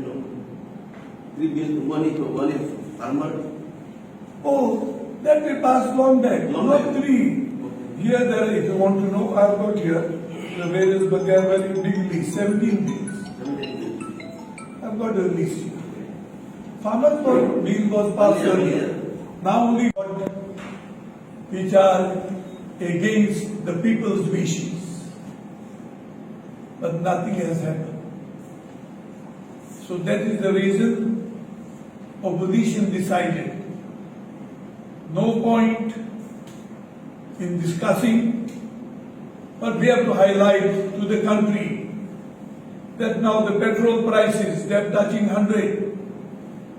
know. Three bills, one is farmer. Oh, that we passed long back. Long Not back. three. Here there, if you want to know, I've got here the various, but they are very big list, 17 bills. 17 bills. I've got a list here. Farmers bill was passed earlier. Now only got which are against the people's wishes. But nothing has happened. So that is the reason opposition decided no point in discussing, but we have to highlight to the country that now the petrol prices, they are touching 100.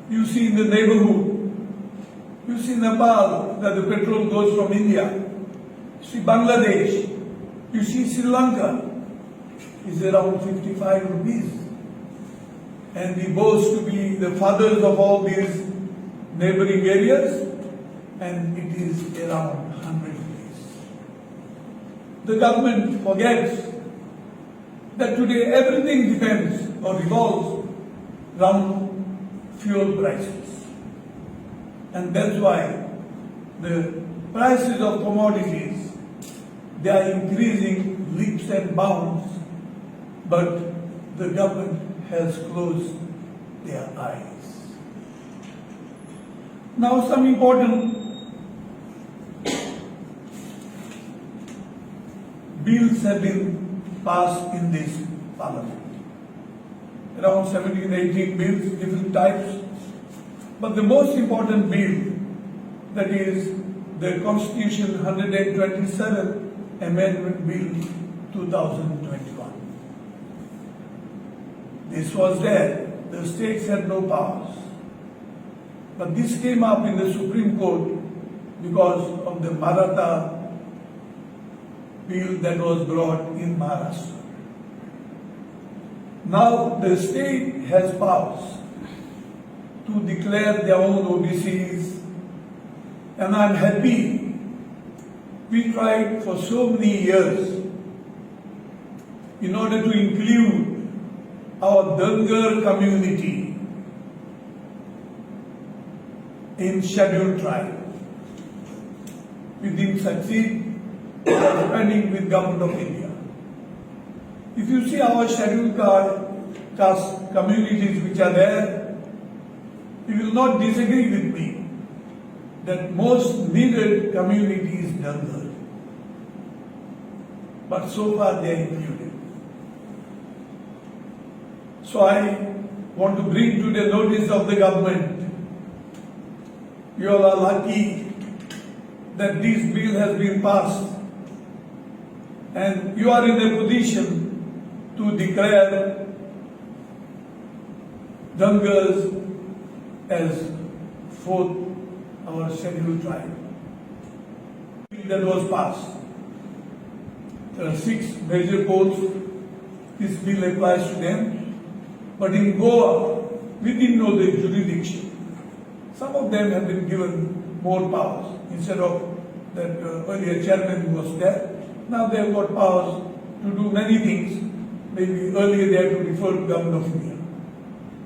You see in the neighborhood, you see Nepal that the petrol goes from India. You see Bangladesh, you see Sri Lanka is around 55 rupees. And we boast to be the fathers of all these neighboring areas, and it is around 100 rupees. The government forgets that today everything depends or revolves around fuel prices. And that's why the prices of commodities, they are increasing leaps and bounds, but the government has closed their eyes. Now some important bills have been passed in this parliament. Around 17, 18 bills, different types. But the most important bill, that is the Constitution 127 Amendment Bill 2021. This was there. The states had no powers. But this came up in the Supreme Court because of the Maratha bill that was brought in Maharashtra. Now the state has powers to declare their own OBCs, and I'm happy. We tried for so many years in order to include our Dhangars community in scheduled tribe. We didn't succeed, pending with Government of India. If you see our scheduled caste communities which are there, you will not disagree with me that most needed community is Dhangars. But so far they are included. So I want to bring to the notice of the government, you all are lucky that this bill has been passed and you are in a position to declare Dhangars as fourth our scheduled tribe. That was passed. There are 6 major posts. This bill applies to them. But in Goa, we didn't know the jurisdiction. Some of them have been given more powers. Instead of that earlier chairman who was there, now they have got powers to do many things. Maybe earlier they had to refer to Government of India.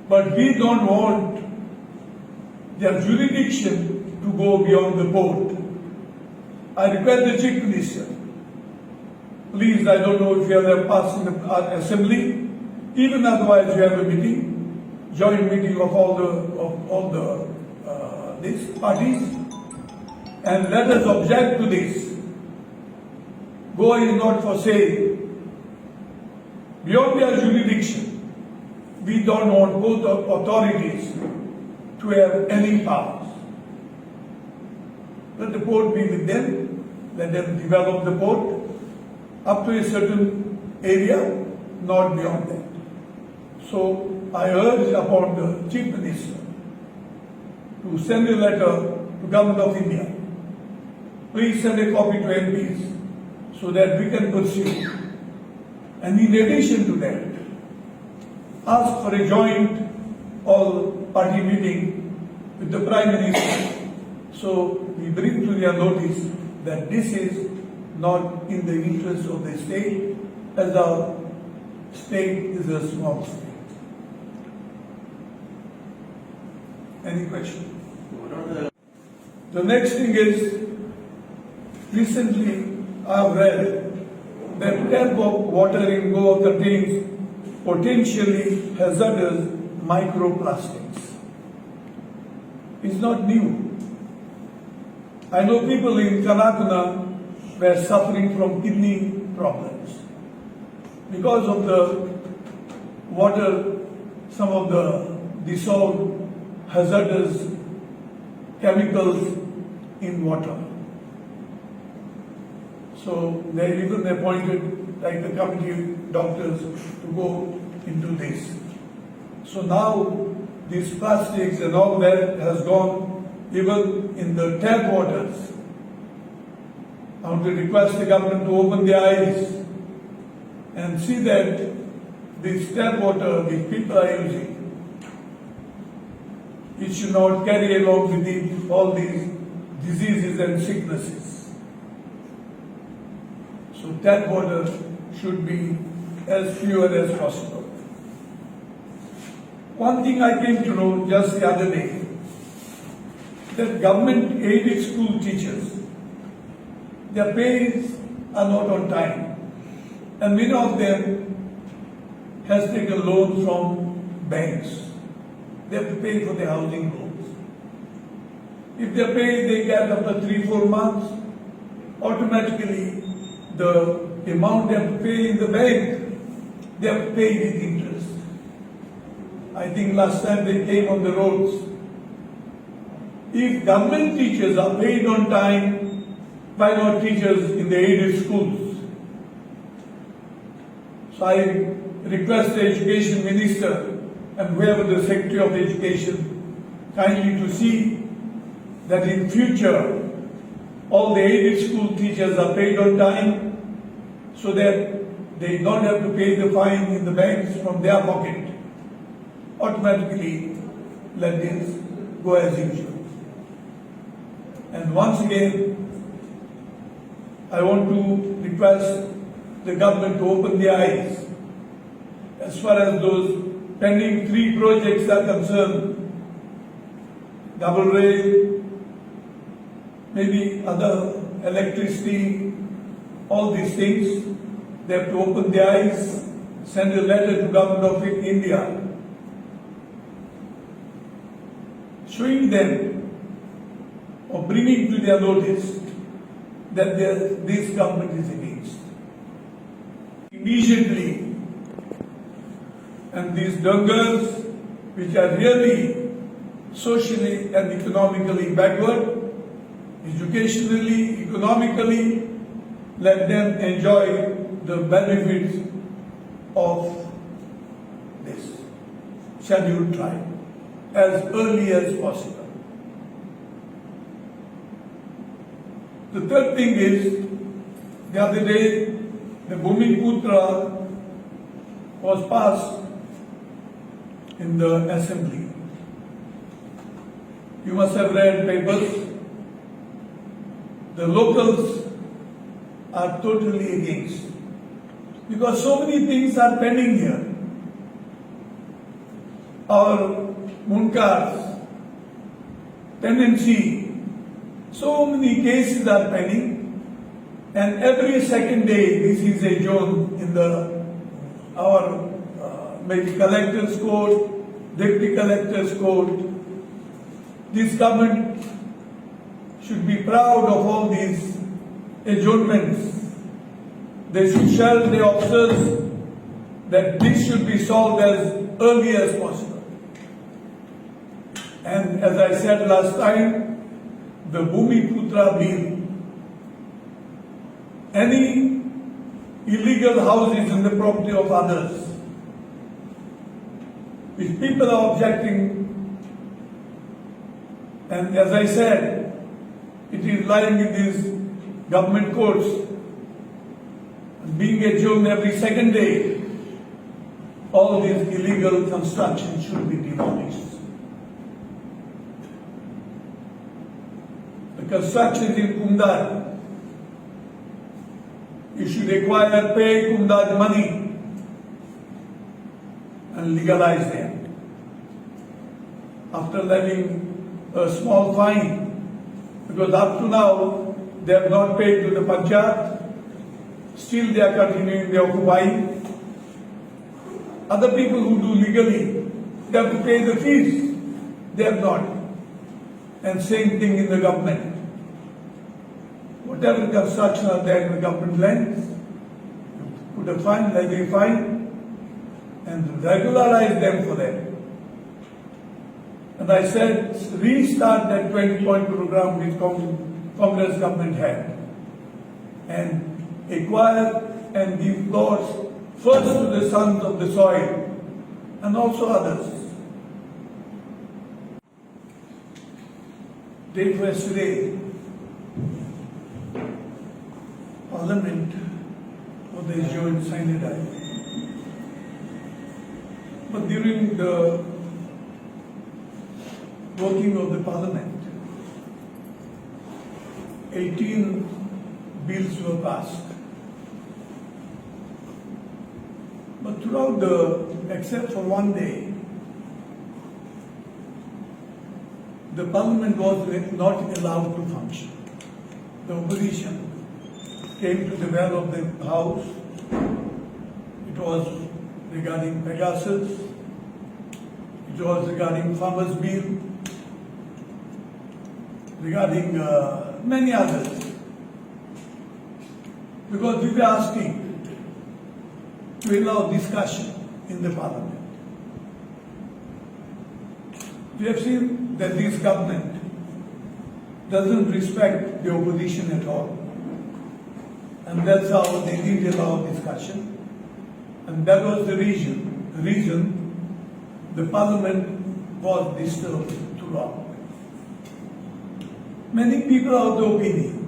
But we don't want their jurisdiction to go beyond the port. I request the Chief Minister, please, I don't know if you have passed in the assembly, even otherwise you have a meeting, joint meeting of all the these parties, and let us object to this. Goa is not for sale. Beyond their jurisdiction, we don't want both authorities to have any powers. Let the port be with them, let them develop the port up to a certain area, not beyond that. So I urge upon the Chief Minister to send a letter to Government of India. Please send a copy to MPs so that we can pursue. And in addition to that, ask for a joint all-party meeting with the Prime Minister. So we bring to their notice that this is not in the interest of the state, as our state is a small state. Any question? What are the The next thing is, recently I have read that tap water in Goa contains potentially hazardous microplastics. It's not new. I know people in Kanakuna were suffering from kidney problems because of the water, some of the dissolved hazardous chemicals in water. So they even appointed like the committee doctors to go into this. So now these plastics and all that has gone even in the tap waters. I want to request the government to open their eyes and see that this tap water which people are using, it should not carry along with it all these diseases and sicknesses. So tap water should be as pure as possible. One thing I came to know just the other day, that government aided school teachers, their pays are not on time. And many of them has taken loans from banks. They have to pay for their housing loans. If they pay, they get after 3-4 months, automatically the amount they have to pay in the bank, they have to pay with interest. I think last time they came on the roads. If government teachers are paid on time, why not teachers in the aided schools? So I request the Education Minister and whoever the Secretary of Education kindly to see that in future all the aided school teachers are paid on time so that they don't have to pay the fine in the banks from their pocket. Automatically let this go as usual. And once again, I want to request the government to open their eyes as far as those pending 3 projects are concerned, double rail, maybe other electricity, all these things. They have to open their eyes, send a letter to Government of India showing them or bringing to their notice that this government is against. Immediately, and these Dhangars, which are really socially and economically backward, educationally, economically, let them enjoy the benefits of this scheduled tribe as early as possible. The third thing is, the other day, the Bhumiputra was passed in the assembly. You must have read papers. The locals are totally against, because so many things are pending here. Our munkars, tenancy, so many cases are pending, and every second day this is a zone in our maybe collector's court, deputy collector's court. This government should be proud of all these adjournments. They should tell the officers that this should be solved as early as possible. And as I said last time, the Bhumiputra bill, any illegal houses in the property of others, if people are objecting, and as I said, it is lying in these government courts, being adjourned every second day, all these illegal constructions should be demolished. The constructions in Kumdar, you should require pay Kumdar money and legalize them. after levying a small fine, because up to now they have not paid to the Panchayat, still they are continuing their occupying. Other people who do legally, they have to pay the fees, they have not. And same thing in the government. Whatever construction are there in the government lands, put a fine, levy a fine, and regularize them for that. And I said, restart that 20-point program which Congress government had, and acquire and give plots first to the sons of the soil and also others. Day for yesterday, Parliament was the joint synod. But during the working of the Parliament, 18 bills were passed. But throughout except for one day, the Parliament was not allowed to function. The opposition came to the well of the House. It was regarding Pegasus, it was regarding Farmers' Bill, regarding many others. Because we were asking to allow discussion in the Parliament. We have seen that this government doesn't respect the opposition at all. And that's how they didn't allow discussion. And that was the reason the Parliament was disturbed throughout. Many people are of the opinion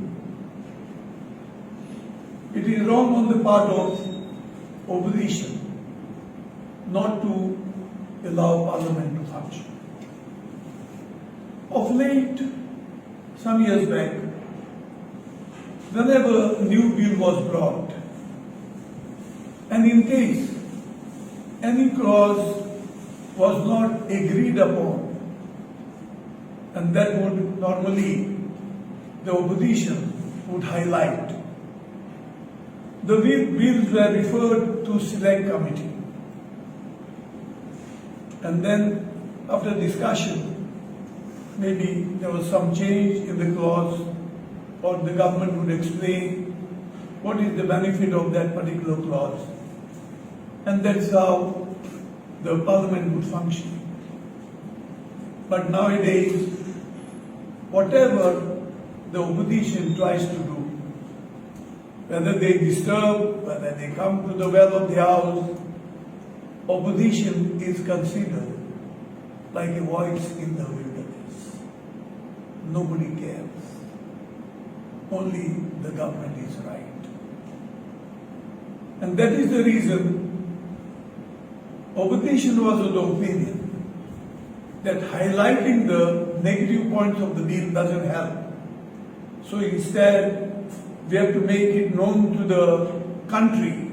it is wrong on the part of opposition not to allow Parliament to function. Of late, some years back, whenever a new bill was brought, and in case any clause was not agreed upon, and that would normally the opposition would highlight. The bills were referred to select committee, and then after discussion, maybe there was some change in the clause, or the government would explain what is the benefit of that particular clause, and that's how the Parliament would function. But nowadays, whatever the opposition tries to do, whether they disturb, whether they come to the well of the House, opposition is considered like a voice in the wilderness. Nobody cares. Only the government is right. And that is the reason opposition was of the opinion that highlighting the negative points of the bill doesn't help. So instead, we have to make it known to the country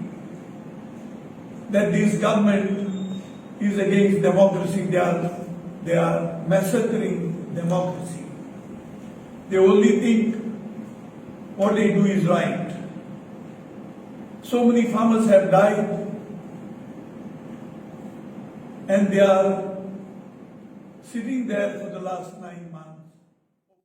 that this government is against democracy. They are massacring democracy. They only think what they do is right. So many farmers have died, and they are sitting there for the last 9 months.